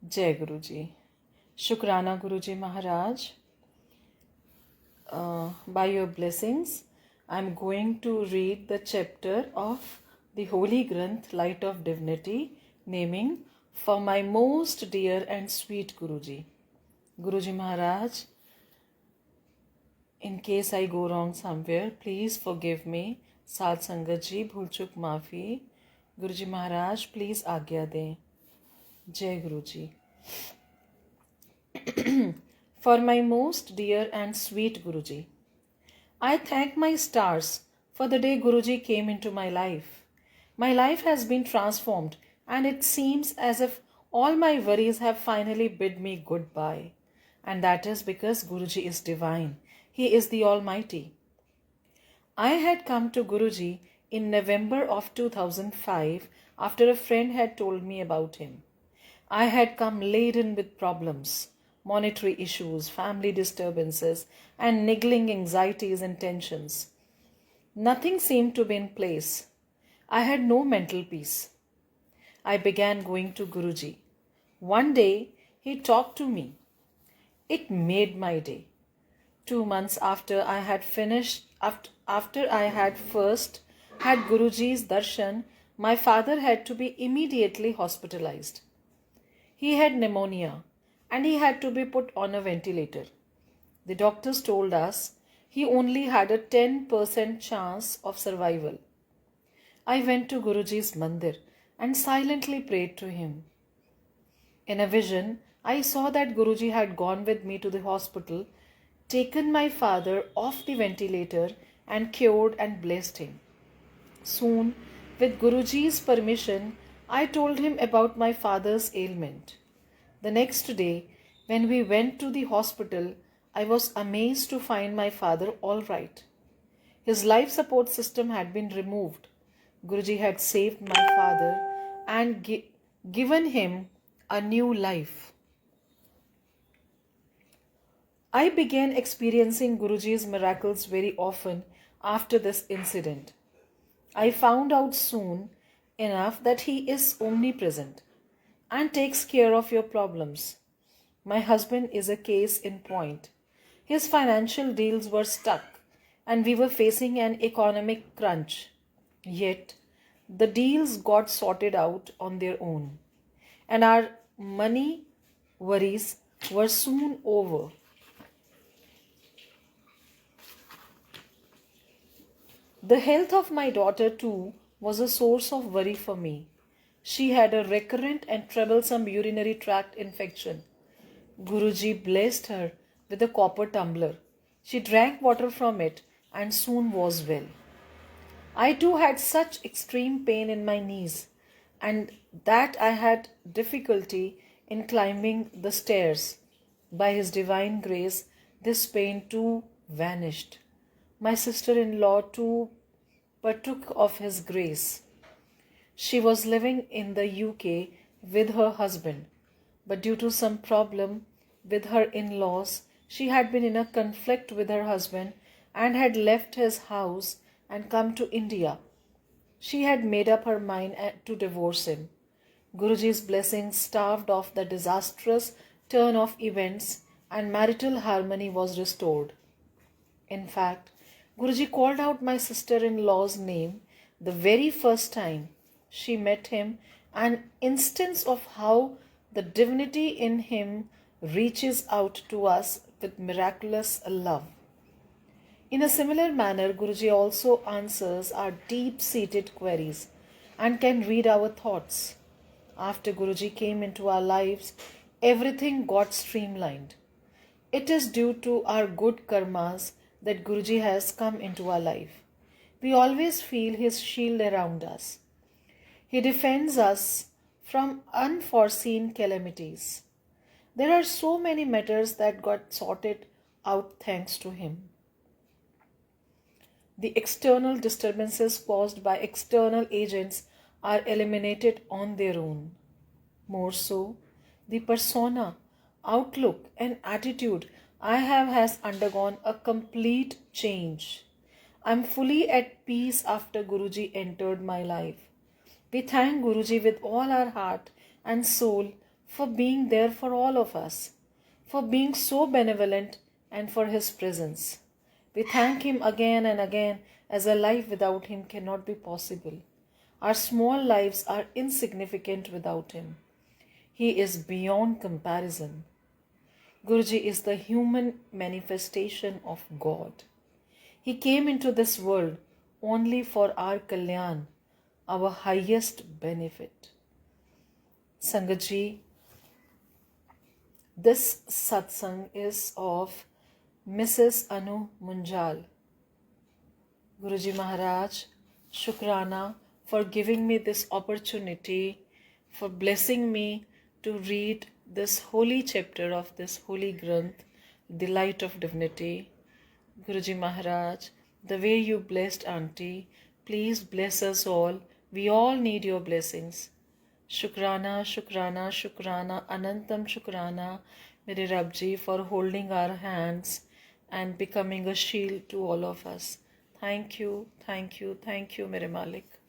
Jai Guruji. Shukrana Guruji Maharaj. By your blessings, I am going to read the chapter of the Holy Granth, Light of Divinity, naming For My Most Dear and Sweet Guruji. Guruji Maharaj, in case I go wrong somewhere, please forgive me. Sat Sangat ji, bhul chuk maafi. Guruji Maharaj, please आज्ञा दें. Jai Guruji. For my most dear and sweet Guruji, I thank my stars for the day Guruji came into my life. My life has been transformed, and it seems as if all my worries have finally bid me goodbye. And that is because Guruji is divine. He is the Almighty. I had come to Guruji in November of 2005 after a friend had told me about him. I had come laden with problems, monetary issues, family disturbances, and niggling anxieties and tensions. Nothing seemed to be in place. I had no mental peace. I began going to Guruji. One day, he talked to me. It made my day. 2 months after I had first had Guruji's darshan, my father had to be immediately hospitalized. He had pneumonia and he had to be put on a ventilator. The doctors told us he only had a 10% chance of survival. I went to Guruji's mandir and silently prayed to him. In a vision, I saw that Guruji had gone with me to the hospital, taken my father off the ventilator and cured and blessed him. Soon, with Guruji's permission, I told him about my father's ailment. The next day, when we went to the hospital, I was amazed to find my father all right. His life support system had been removed. Guruji had saved my father and given him a new life. I began experiencing Guruji's miracles very often after this incident. I found out soon enough that he is omnipresent and takes care of your problems. My husband is a case in point. His financial deals were stuck and we were facing an economic crunch. Yet, the deals got sorted out on their own and our money worries were soon over. The health of my daughter too was a source of worry for me. She had a recurrent and troublesome urinary tract infection. Guruji blessed her with a copper tumbler. She drank water from it and soon was well. I too had such extreme pain in my knees and that I had difficulty in climbing the stairs. By his divine grace, this pain too vanished. My sister-in-law too partook of his grace. She was living in the UK with her husband, but due to some problem with her in-laws, she had been in a conflict with her husband and had left his house and come to India. She had made up her mind to divorce him. Guruji's blessings staved off the disastrous turn of events and marital harmony was restored. In fact, Guruji called out my sister-in-law's name the very first time she met him, an instance of how the divinity in him reaches out to us with miraculous love. In a similar manner, Guruji also answers our deep-seated queries and can read our thoughts. After Guruji came into our lives, everything got streamlined. It is due to our good karmas that Guruji has come into our life. We always feel his shield around us. He defends us from unforeseen calamities. There are so many matters that got sorted out thanks to him. The external disturbances caused by external agents are eliminated on their own. More so, the persona, outlook, and attitude I have has undergone a complete change. I am fully at peace after Guruji entered my life. We thank Guruji with all our heart and soul for being there for all of us, for being so benevolent, and for His presence. We thank Him again and again, as a life without Him cannot be possible. Our small lives are insignificant without Him. He is beyond comparison. Guruji is the human manifestation of God. He came into this world only for our kalyan, our highest benefit. Sangatji, this satsang is of Mrs. Anu Munjal. Guruji Maharaj, Shukrana for giving me this opportunity, for blessing me to read this holy chapter of this holy Granth, the light of divinity. Guruji Maharaj, the way you blessed Auntie, please bless us all. We all need your blessings. Shukrana, Shukrana, Shukrana, Anantam Shukrana, Mere Rabji, for holding our hands and becoming a shield to all of us. Thank you, thank you, thank you, Mere Malik.